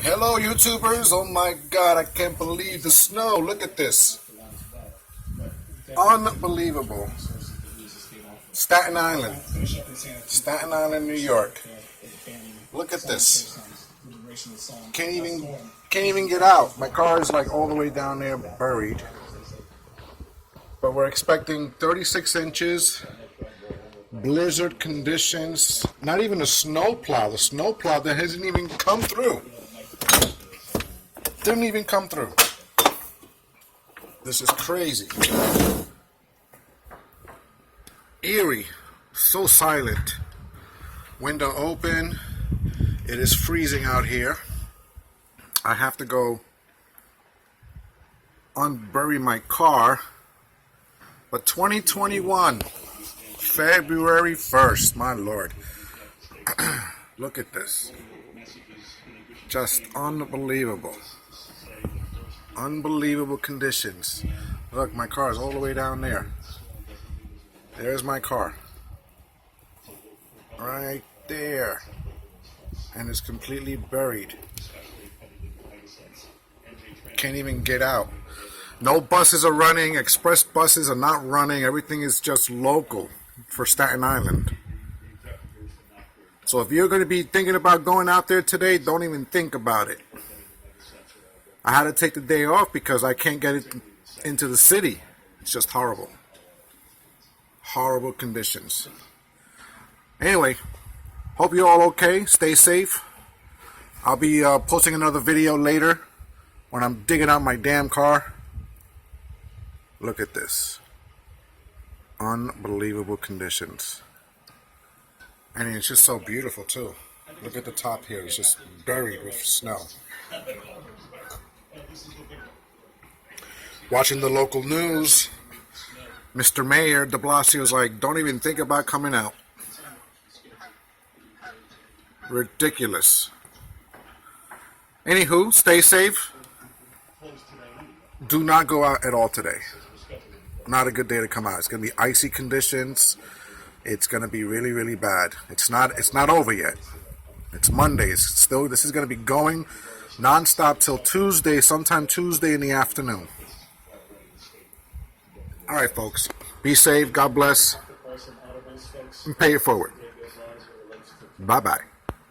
Hello YouTubers, oh my god, I can't believe the snow. Look at this. Unbelievable. Staten Island. Staten Island, New York. Look at this. Can't even get out. My car is like all the way down there buried. But we're expecting 36 inches. Blizzard conditions. Not even a snow plow. The snow plow that hasn't even come through. Didn't even come through. This is crazy. Eerie. So silent. Window open. It is freezing out here. I have to go unbury my car. But 2021, February 1st, my lord. Look at this. Just unbelievable. Unbelievable conditions. Look, my car is all the way down there. There's my car. Right there. And it's completely buried. Can't even get out. No buses are running. Express buses are not running. Everything is just local for Staten Island. So if you're going to be thinking about going out there today, don't even think about it. I had to take the day off because I can't get it into the city. It's just horrible. Horrible conditions. Anyway, hope you're all okay. Stay safe. I'll be posting another video later when I'm digging out my damn car. Look at this. Unbelievable conditions. And it's just so beautiful too. Look at the top here. It's just buried with snow. Watching the local news, Mr. Mayor de Blasio's like, don't even think about coming out. Ridiculous. Anywho, stay safe. Do not go out at all today. Not a good day to come out. It's going to be icy conditions. It's going to be really, really bad. It's not over yet. It's Monday. This is going to be going non-stop till Tuesday, sometime Tuesday in the afternoon. All right, folks. Be safe. God bless. And pay it forward. Bye-bye.